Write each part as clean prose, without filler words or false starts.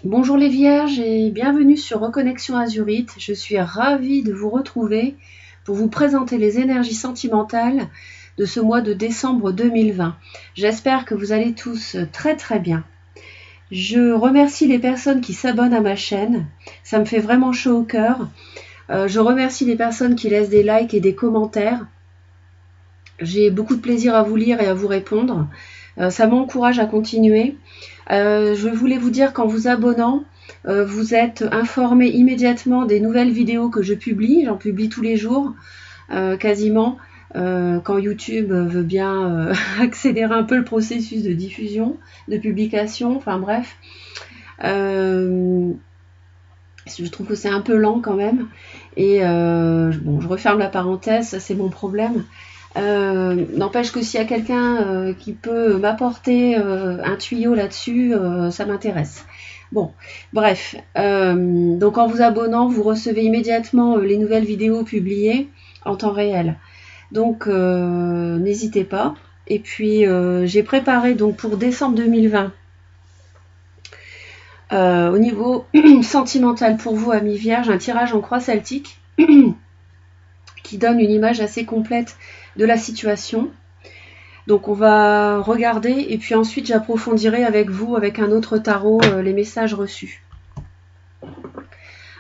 Bonjour les Vierges et bienvenue sur Reconnexion Azurite. Je suis ravie de vous retrouver pour vous présenter les énergies sentimentales de ce mois de décembre 2020. J'espère que vous allez tous très très bien. Je remercie les personnes qui s'abonnent à ma chaîne. Ça me fait vraiment chaud au cœur. Je remercie les personnes qui laissent des likes et des commentaires. J'ai beaucoup de plaisir à vous lire et à vous répondre. Ça m'encourage à continuer. Je voulais vous dire qu'en vous abonnant, vous êtes informé immédiatement des nouvelles vidéos que je publie. J'en publie tous les jours, quasiment, quand YouTube veut bien accélérer un peu le processus de diffusion, de publication, enfin bref. Je trouve que c'est un peu lent quand même. Et bon, je referme la parenthèse, ça c'est mon problème. N'empêche que s'il y a quelqu'un qui peut m'apporter un tuyau là-dessus, ça m'intéresse. Bon, bref. Donc en vous abonnant, vous recevez immédiatement les nouvelles vidéos publiées en temps réel. Donc n'hésitez pas. Et puis j'ai préparé donc pour décembre 2020 au niveau sentimental pour vous, amis vierges, un tirage en croix celtique qui donne une image assez complète de la situation. Donc on va regarder et puis ensuite j'approfondirai avec vous, avec un autre tarot, les messages reçus.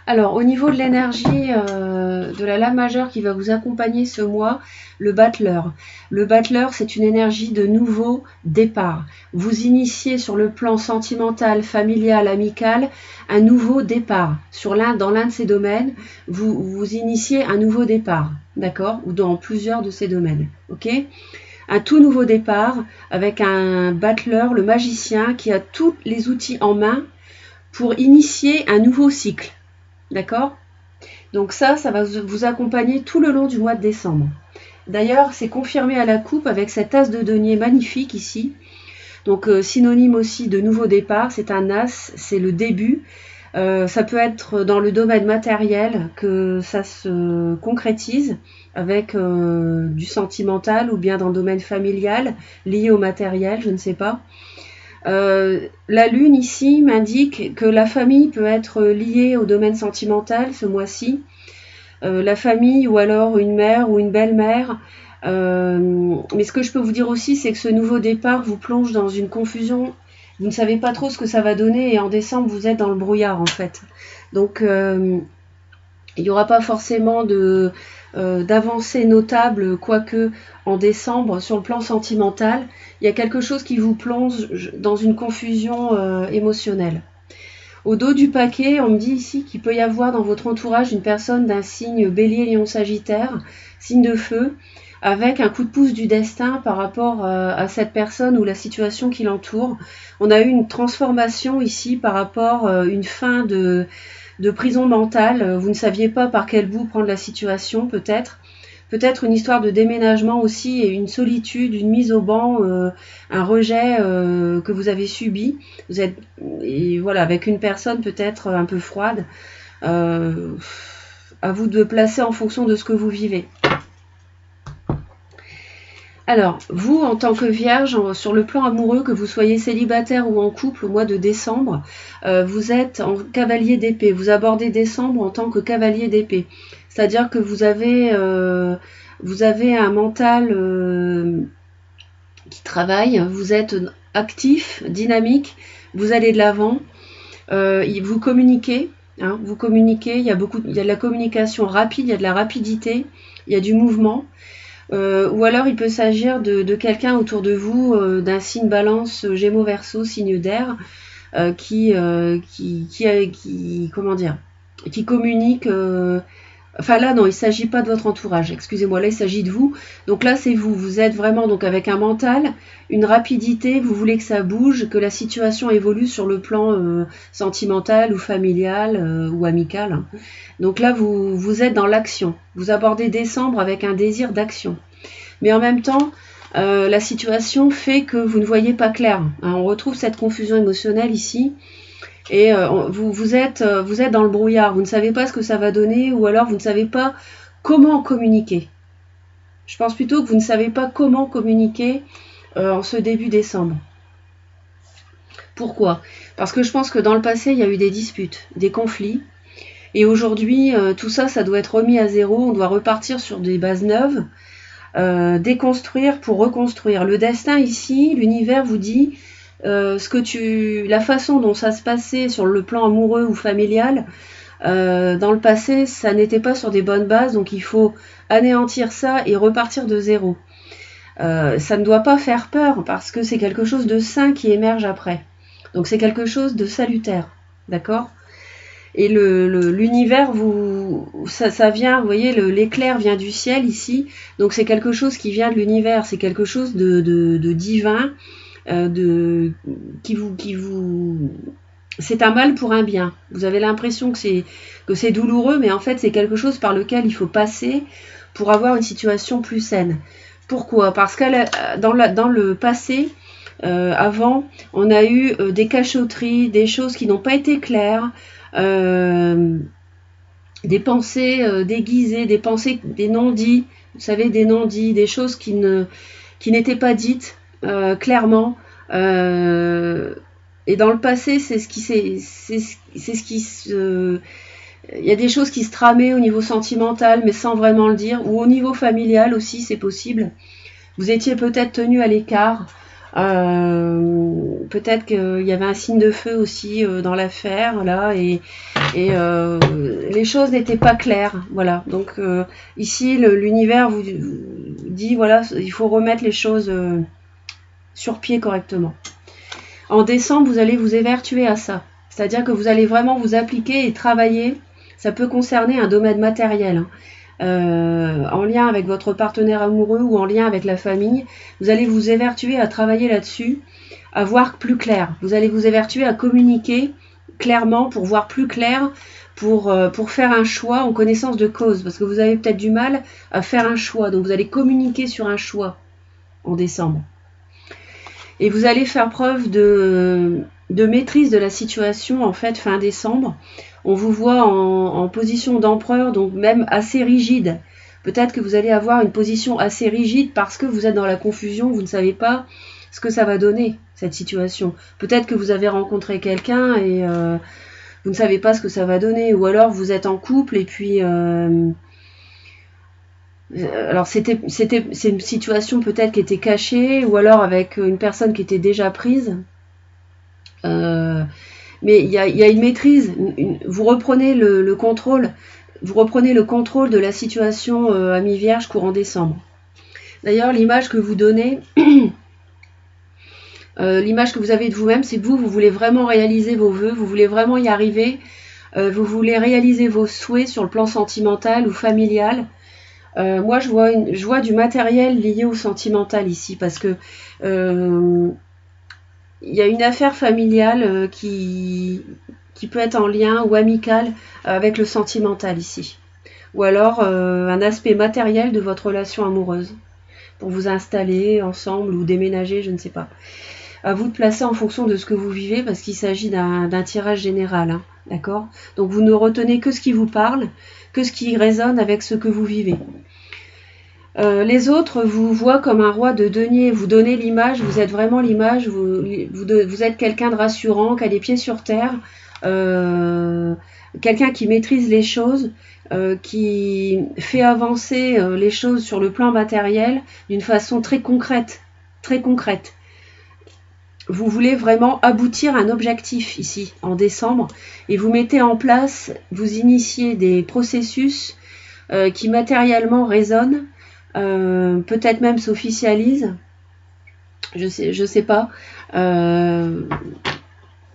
Alors au niveau de l'énergie de la lame majeure qui va vous accompagner ce mois, le battleur. Le battleur, c'est une énergie de nouveau départ. Vous initiez sur le plan sentimental, familial, amical, un nouveau départ. Dans l'un de ces domaines, vous initiez un nouveau départ, d'accord? Ou dans plusieurs de ces domaines, ok? Un tout nouveau départ avec un battleur, le magicien, qui a tous les outils en main pour initier un nouveau cycle. D'accord? Donc ça va vous accompagner tout le long du mois de décembre. D'ailleurs, c'est confirmé à la coupe avec cet as de denier magnifique ici. Donc synonyme aussi de nouveau départ, c'est un as, c'est le début. Ça peut être dans le domaine matériel que ça se concrétise avec du sentimental ou bien dans le domaine familial lié au matériel, je ne sais pas. La lune ici m'indique que la famille peut être liée au domaine sentimental ce mois-ci. La famille ou alors une mère ou une belle-mère. Mais ce que je peux vous dire aussi, c'est que ce nouveau départ vous plonge dans une confusion. Vous ne savez pas trop ce que ça va donner et en décembre, vous êtes dans le brouillard en fait. Donc, il n'y aura pas forcément d'avancée notable, quoique en décembre, sur le plan sentimental, il y a quelque chose qui vous plonge dans une confusion émotionnelle. Au dos du paquet, on me dit ici qu'il peut y avoir dans votre entourage une personne d'un signe bélier, lion, sagittaire, signe de feu, avec un coup de pouce du destin par rapport à cette personne ou la situation qui l'entoure. On a eu une transformation ici par rapport à une fin de prison mentale. Vous ne saviez pas par quel bout prendre la situation, peut-être. Peut-être une histoire de déménagement aussi et une solitude, une mise au banc, un rejet que vous avez subi. Vous êtes et voilà avec une personne peut-être un peu froide. À vous de placer en fonction de ce que vous vivez. Alors, vous, en tant que vierge, sur le plan amoureux, que vous soyez célibataire ou en couple au mois de décembre, vous êtes en cavalier d'épée. Vous abordez décembre en tant que cavalier d'épée. C'est-à-dire que vous avez un mental qui travaille, vous êtes actif, dynamique, vous allez de l'avant, vous communiquez. Vous communiquez, il y a de la communication rapide, il y a de la rapidité, il y a du mouvement. Ou alors il peut s'agir de quelqu'un autour de vous, d'un signe balance, gémeaux, verseau, signe d'air, qui communique. Enfin là non, il ne s'agit pas de votre entourage, excusez-moi, là il s'agit de vous. Donc là c'est vous, vous êtes vraiment donc avec un mental, une rapidité, vous voulez que ça bouge, que la situation évolue sur le plan sentimental ou familial ou amical. Donc là vous êtes dans l'action, vous abordez décembre avec un désir d'action. Mais en même temps, la situation fait que vous ne voyez pas clair. On retrouve cette confusion émotionnelle ici. Et vous êtes dans le brouillard, vous ne savez pas ce que ça va donner, ou alors vous ne savez pas comment communiquer. Je pense plutôt que vous ne savez pas comment communiquer en ce début décembre. Pourquoi? Parce que je pense que dans le passé, il y a eu des disputes, des conflits. Et aujourd'hui, tout ça, ça doit être remis à zéro. On doit repartir sur des bases neuves, déconstruire pour reconstruire. Le destin ici, l'univers vous dit la façon dont ça se passait sur le plan amoureux ou familial, dans le passé, ça n'était pas sur des bonnes bases, donc il faut anéantir ça et repartir de zéro. Ça ne doit pas faire peur parce que c'est quelque chose de sain qui émerge après. Donc c'est quelque chose de salutaire, d'accord? Et l'univers, ça vient, vous voyez, l'éclair vient du ciel ici, donc c'est quelque chose qui vient de l'univers, c'est quelque chose de divin, c'est un mal pour un bien. Vous avez l'impression que c'est douloureux, mais en fait c'est quelque chose par lequel il faut passer pour avoir une situation plus saine. Pourquoi? Parce que dans le passé, avant, on a eu des cachotteries, des choses qui n'ont pas été claires, des pensées déguisées, des pensées, des non-dits, vous savez, des non-dits, des choses qui n'étaient pas dites clairement. Et dans le passé, il y a des choses qui se tramaient au niveau sentimental, mais sans vraiment le dire, ou au niveau familial aussi, c'est possible. Vous étiez peut-être tenu à l'écart. Peut-être qu'il y avait un signe de feu aussi dans l'affaire, là, et les choses n'étaient pas claires, voilà. Donc ici, l'univers vous dit, voilà, il faut remettre les choses sur pied correctement. En décembre, vous allez vous évertuer à ça, c'est-à-dire que vous allez vraiment vous appliquer et travailler. Ça peut concerner un domaine matériel, hein. En lien avec votre partenaire amoureux ou en lien avec la famille, vous allez vous évertuer à travailler là-dessus, à voir plus clair. Vous allez vous évertuer à communiquer clairement pour voir plus clair, pour faire un choix en connaissance de cause, parce que vous avez peut-être du mal à faire un choix, donc vous allez communiquer sur un choix en décembre. Et vous allez faire preuve de maîtrise de la situation en fait fin décembre. On vous voit en position d'empereur, donc même assez rigide. Peut-être que vous allez avoir une position assez rigide parce que vous êtes dans la confusion, vous ne savez pas ce que ça va donner, cette situation. Peut-être que vous avez rencontré quelqu'un et vous ne savez pas ce que ça va donner. Ou alors vous êtes en couple et puis... alors c'est une situation peut-être qui était cachée, ou alors avec une personne qui était déjà prise. Mais il y a une maîtrise, vous reprenez le contrôle, de la situation à mi-vierge courant décembre. D'ailleurs, l'image que vous donnez, l'image que vous avez de vous-même, c'est que vous voulez vraiment réaliser vos vœux, vous voulez vraiment y arriver, vous voulez réaliser vos souhaits sur le plan sentimental ou familial. Moi, je vois du matériel lié au sentimental ici, parce que il y a une affaire familiale qui peut être en lien ou amicale avec le sentimental ici. Ou alors un aspect matériel de votre relation amoureuse, pour vous installer ensemble ou déménager, je ne sais pas. À vous de placer en fonction de ce que vous vivez, parce qu'il s'agit d'un tirage général, hein, d'accord? Donc vous ne retenez que ce qui vous parle, que ce qui résonne avec ce que vous vivez. Les autres vous voient comme un roi de denier, vous donnez l'image, vous êtes vraiment l'image, vous êtes quelqu'un de rassurant, qui a les pieds sur terre, quelqu'un qui maîtrise les choses, qui fait avancer les choses sur le plan matériel d'une façon très concrète, très concrète. Vous voulez vraiment aboutir à un objectif ici, en décembre, et vous mettez en place, vous initiez des processus qui matériellement résonnent, peut-être même s'officialise, je sais pas,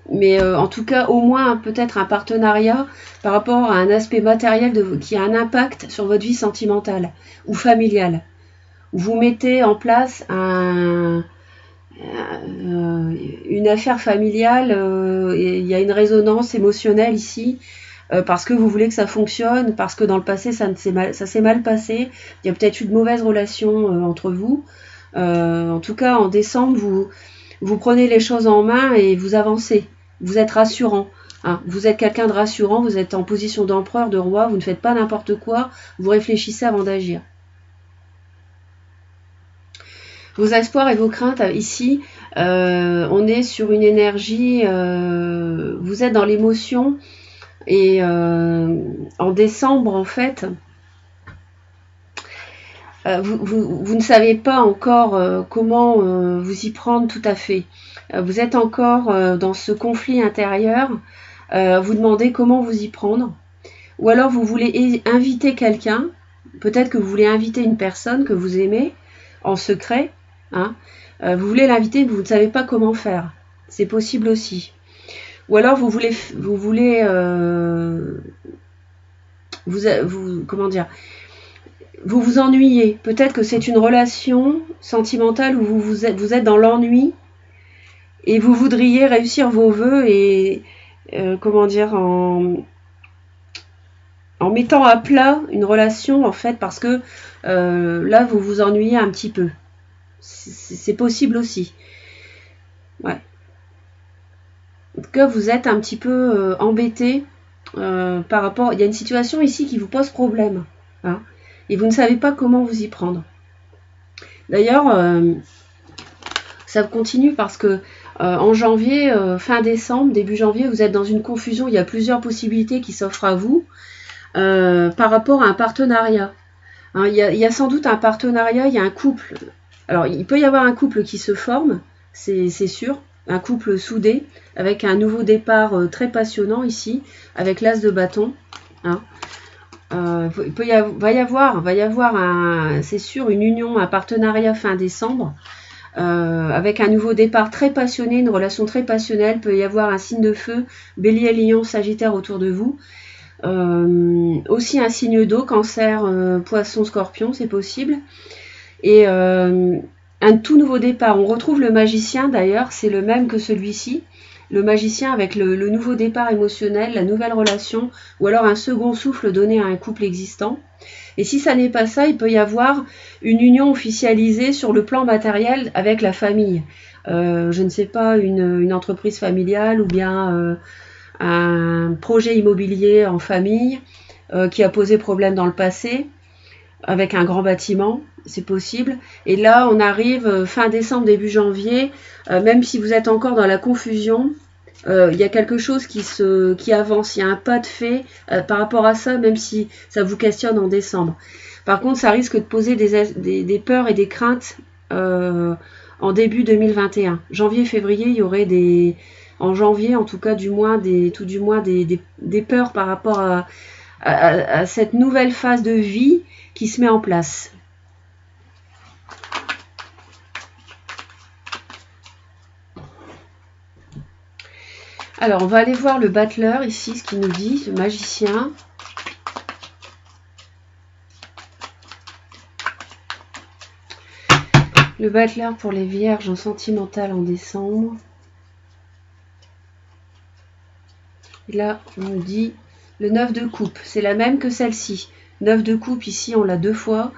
mais en tout cas au moins peut-être un partenariat par rapport à un aspect matériel qui a un impact sur votre vie sentimentale ou familiale. Vous mettez en place une affaire familiale, il y a une résonance émotionnelle ici, parce que vous voulez que ça fonctionne, parce que dans le passé ça s'est mal passé, il y a peut-être eu de mauvaises relations entre vous. En tout cas en décembre vous prenez les choses en main et vous avancez, vous êtes rassurant, hein. Vous êtes quelqu'un de rassurant, vous êtes en position d'empereur, de roi, vous ne faites pas n'importe quoi, vous réfléchissez avant d'agir. Vos espoirs et vos craintes ici, On est sur une énergie, vous êtes dans l'émotion, et en décembre, en fait, vous ne savez pas encore comment vous y prendre tout à fait. Vous êtes encore dans ce conflit intérieur. Vous demandez comment vous y prendre. Ou alors vous voulez inviter quelqu'un. Peut-être que vous voulez inviter une personne que vous aimez en secret. Hein. Vous voulez l'inviter, mais vous ne savez pas comment faire. C'est possible aussi. Ou alors vous voulez comment dire, vous vous ennuyez. Peut-être que c'est une relation sentimentale où vous êtes dans l'ennui et vous voudriez réussir vos vœux et comment dire, en mettant à plat une relation, en fait, parce que là vous vous ennuyez un petit peu. C'est possible aussi. Ouais. En tout cas, vous êtes un petit peu embêté par rapport... Il y a une situation ici qui vous pose problème. Hein, et vous ne savez pas comment vous y prendre. D'ailleurs, ça continue parce que en janvier, fin décembre, début janvier, vous êtes dans une confusion. Il y a plusieurs possibilités qui s'offrent à vous par rapport à un partenariat. Hein, il y a sans doute un partenariat, il y a un couple. Alors, il peut y avoir un couple qui se forme, c'est sûr. Un couple soudé, avec un nouveau départ très passionnant ici, avec l'as de bâton. Hein. Va y avoir c'est sûr, une union, un partenariat fin décembre, avec un nouveau départ très passionné, une relation très passionnelle. Peut y avoir un signe de feu, Bélier, Lion, Sagittaire autour de vous. Aussi un signe d'eau, Cancer, Poisson, Scorpion, c'est possible. Et un tout nouveau départ. On retrouve le magicien d'ailleurs, c'est le même que celui-ci. Le magicien avec le nouveau départ émotionnel, la nouvelle relation, ou alors un second souffle donné à un couple existant. Et si ça n'est pas ça, il peut y avoir une union officialisée sur le plan matériel avec la famille. Je ne sais pas, une entreprise familiale ou bien un projet immobilier en famille qui a posé problème dans le passé, avec un grand bâtiment, c'est possible. Et là, on arrive fin décembre, début janvier, même si vous êtes encore dans la confusion, il y a quelque chose qui avance, il y a un pas de fait par rapport à ça, même si ça vous questionne en décembre. Par contre, ça risque de poser des peurs et des craintes en début 2021. Janvier, février, il y aurait en janvier, en tout cas, des peurs par rapport à cette nouvelle phase de vie qui se met en place. Alors, on va aller voir le battleur ici, ce qu'il nous dit, le magicien. Le battleur pour les vierges en sentimental en décembre. Et là, on nous dit le 9 de coupe. C'est la même que celle-ci. 9 de coupe, ici, on l'a 2 fois.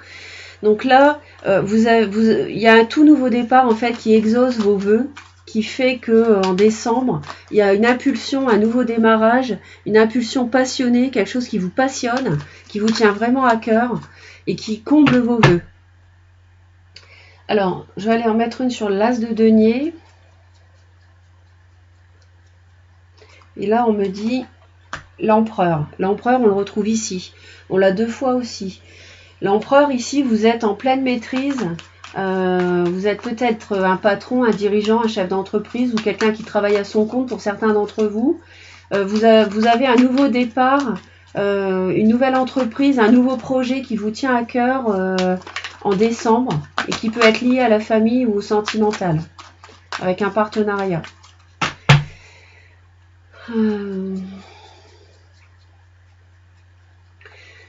Donc là, il y a un tout nouveau départ, en fait, qui exauce vos vœux, qui fait que en décembre, il y a une impulsion, un nouveau démarrage, une impulsion passionnée, quelque chose qui vous passionne, qui vous tient vraiment à cœur et qui comble vos vœux. Alors, je vais aller en mettre une sur l'as de denier. Et là, on me dit l'empereur. L'empereur, on le retrouve ici. On l'a 2 fois aussi. L'empereur, ici, vous êtes en pleine maîtrise. Vous êtes peut-être un patron, un dirigeant, un chef d'entreprise ou quelqu'un qui travaille à son compte pour certains d'entre vous. Vous avez un nouveau départ, une nouvelle entreprise, un nouveau projet qui vous tient à cœur en décembre et qui peut être lié à la famille ou au sentimental, avec un partenariat.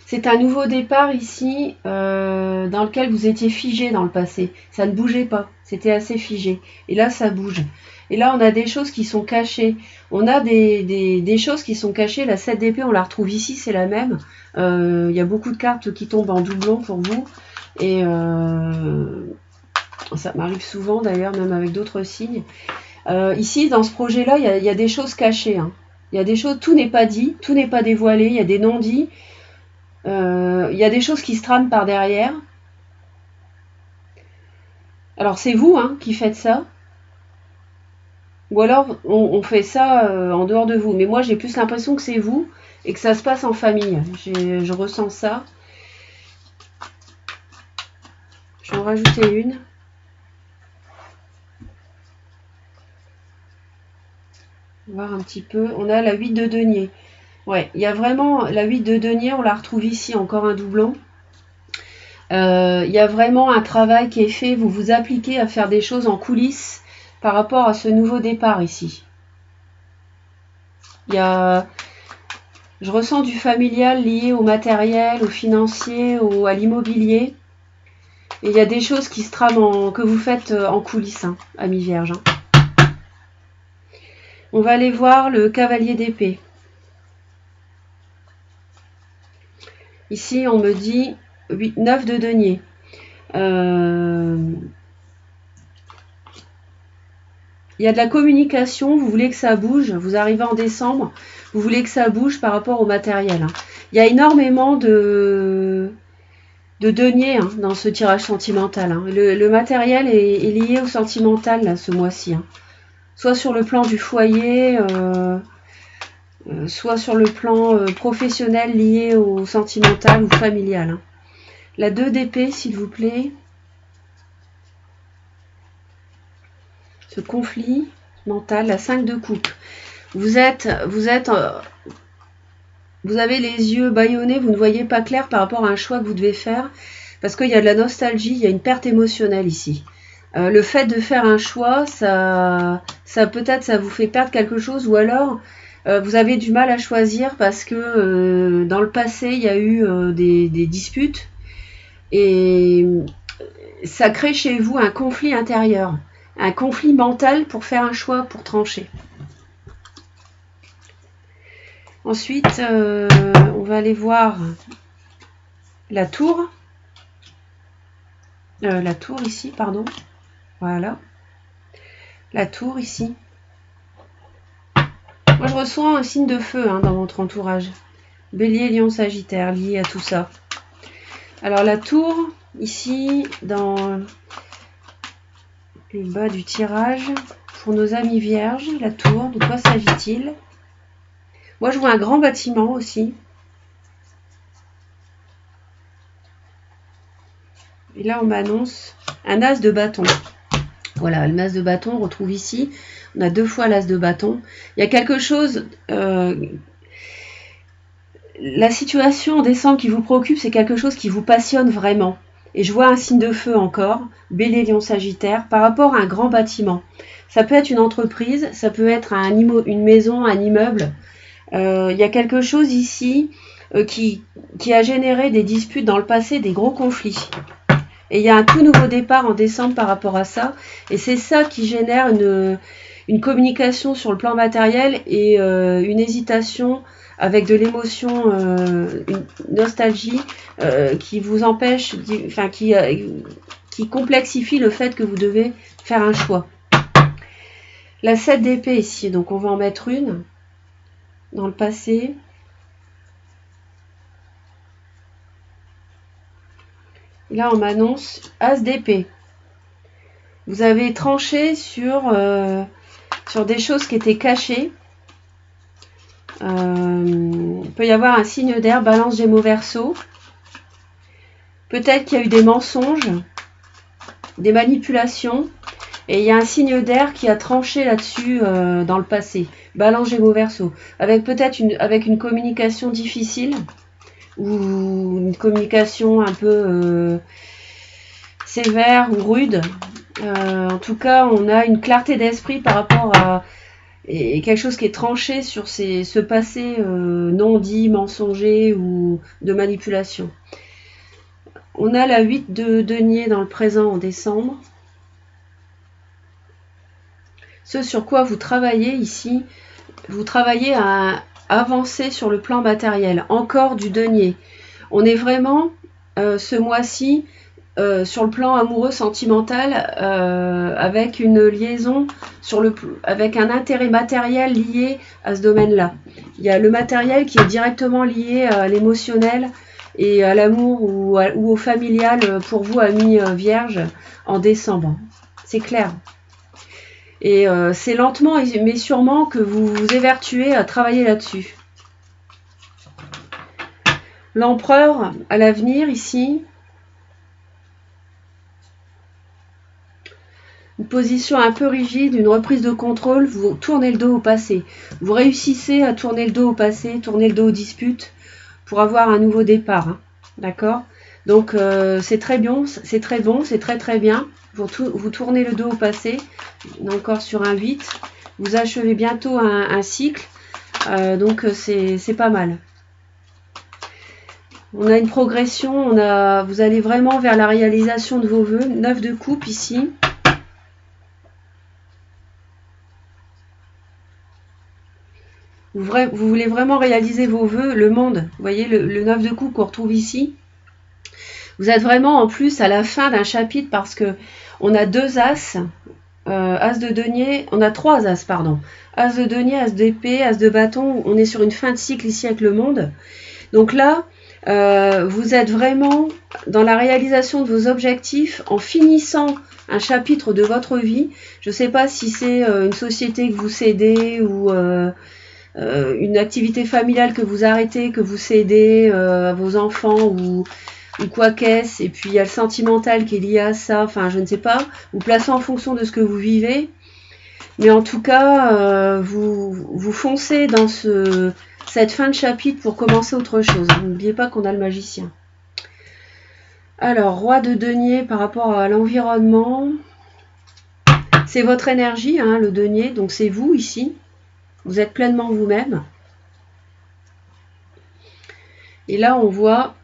C'est un nouveau départ ici dans lequel vous étiez figé dans le passé. Ça ne bougeait pas, c'était assez figé. Et là, ça bouge. Et là, on a des choses qui sont cachées. On a des choses qui sont cachées. La 7 d'épée, on la retrouve ici, c'est la même. Il y a beaucoup de cartes qui tombent en doublon pour vous. Et ça m'arrive souvent d'ailleurs, même avec d'autres signes. Ici, dans ce projet-là, il y a des choses cachées. Hein. Il y a des choses, tout n'est pas dit, tout n'est pas dévoilé, il y a des non-dits. Il y a des choses qui se trament par derrière. Alors c'est vous qui faites ça. Ou alors, on fait ça en dehors de vous. Mais moi, j'ai plus l'impression que c'est vous et que ça se passe en famille. Je ressens ça. Je vais en rajouter une. Voir un petit peu. On a la 8 de denier. Ouais, il y a vraiment la 8 de denier. On la retrouve ici, encore un doublon. Il y a vraiment un travail qui est fait. Vous vous appliquez à faire des choses en coulisses par rapport à ce nouveau départ ici. Il y a... Je ressens du familial lié au matériel, au financier, à l'immobilier. Et il y a des choses qui se trament, que vous faites en coulisses, hein, amis vierges. Hein. On va aller voir le cavalier d'épée. Ici, on me dit 9 de denier. Il y a de la communication, vous voulez que ça bouge, vous arrivez en décembre, vous voulez que ça bouge par rapport au matériel. Hein. Il y a énormément de deniers hein, dans ce tirage sentimental. Hein. Le matériel est lié au sentimental là, ce mois-ci. Hein. Soit sur le plan du foyer, soit sur le plan professionnel lié au sentimental ou familial. Hein. La 2 d'épée, s'il vous plaît. Ce conflit mental, la 5 de coupe. Vous avez les yeux bâillonnés, vous ne voyez pas clair par rapport à un choix que vous devez faire, parce qu'il y a de la nostalgie, il y a une perte émotionnelle ici. Le fait de faire un choix, ça peut-être ça vous fait perdre quelque chose, ou alors vous avez du mal à choisir parce que dans le passé, il y a eu des disputes, et ça crée chez vous un conflit intérieur. Un conflit mental pour faire un choix, pour trancher. Ensuite, on va aller voir la tour. La tour ici, pardon. Voilà. La tour ici. Moi, je ressens un signe de feu hein, dans votre entourage. Bélier, Lion, Sagittaire, lié à tout ça. Alors, la tour, ici, dans... le bas du tirage, pour nos amis vierges, la tour, de quoi s'agit-il? Moi, je vois un grand bâtiment aussi. Et là, on m'annonce un as de bâton. Voilà, le as de bâton, on retrouve ici. On a 2 fois l'as de bâton. Il y a quelque chose... la situation en décembre qui vous préoccupe, c'est quelque chose qui vous passionne vraiment. Et je vois un signe de feu encore, Bélier, Lion, Sagittaire, par rapport à un grand bâtiment. Ça peut être une entreprise, ça peut être une maison, un immeuble. Il y a quelque chose ici qui a généré des disputes dans le passé, des gros conflits. Et il y a un tout nouveau départ en décembre par rapport à ça. Et c'est ça qui génère une communication sur le plan matériel et une hésitation avec de l'émotion, une nostalgie qui vous empêche, enfin qui complexifie le fait que vous devez faire un choix. La 7 d'épée ici, donc on va en mettre une dans le passé. Là, on m'annonce as d'épée. Vous avez tranché sur des choses qui étaient cachées. Il peut y avoir un signe d'air, balance Gémeaux Verseau. Peut-être qu'il y a eu des mensonges, des manipulations. Et il y a un signe d'air qui a tranché là-dessus dans le passé. Balance Gémeaux Verseau. Avec peut-être une communication difficile. Ou une communication un peu sévère ou rude. En tout cas, on a une clarté d'esprit par rapport à quelque chose qui est tranché sur ce passé non dit, mensonger ou de manipulation. On a la 8 de denier dans le présent en décembre. Ce sur quoi vous travaillez ici, vous travaillez à avancer sur le plan matériel. Encore du denier. On est vraiment, ce mois-ci, sur le plan amoureux sentimental, avec une liaison, avec un intérêt matériel lié à ce domaine-là. Il y a le matériel qui est directement lié à l'émotionnel et à l'amour ou au familial pour vous, amis vierges, en décembre. C'est clair. Et c'est lentement mais sûrement que vous vous évertuez à travailler là-dessus. L'empereur à l'avenir ici. Une position un peu rigide, une reprise de contrôle, vous tournez le dos au passé. Vous réussissez à tourner le dos au passé, tourner le dos aux disputes pour avoir un nouveau départ. Hein. D'accord? Donc c'est très bon, c'est très bon, c'est très bien. Vous tournez le dos au passé, encore sur un 8. Vous achevez bientôt un cycle, donc c'est pas mal. On a une progression, vous allez vraiment vers la réalisation de vos vœux. 9 de coupe ici. Vous voulez vraiment réaliser vos vœux, le monde. Vous voyez le 9 de coupe qu'on retrouve ici. Vous êtes vraiment en plus à la fin d'un chapitre parce que on a 2 as, as de denier, on a 3 as, pardon. As de denier, as d'épée, as de bâton. On est sur une fin de cycle ici avec le monde. Donc là, vous êtes vraiment dans la réalisation de vos objectifs en finissant un chapitre de votre vie. Je ne sais pas si c'est une société que vous cédez ou une activité familiale que vous arrêtez, que vous cédez à vos enfants ou quoi qu'est-ce, et puis il y a le sentimental qui est lié à ça, enfin je ne sais pas, vous placez en fonction de ce que vous vivez, mais en tout cas vous foncez dans cette fin de chapitre pour commencer autre chose. N'oubliez pas qu'on a le magicien. Alors, roi de denier par rapport à l'environnement, c'est votre énergie, hein, le denier, donc c'est vous ici. Vous êtes pleinement vous-même. Et là, on voit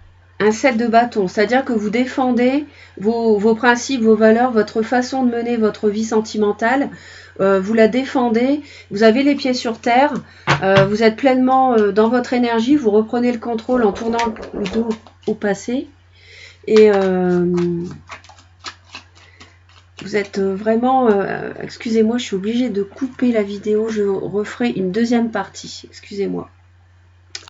un 7 de bâton, c'est-à-dire que vous défendez vos principes, vos valeurs, votre façon de mener votre vie sentimentale. Vous la défendez, vous avez les pieds sur terre, vous êtes pleinement dans votre énergie, vous reprenez le contrôle en tournant le dos au passé. Et vous êtes vraiment... excusez-moi, je suis obligée de couper la vidéo, je referai une deuxième partie. Excusez-moi.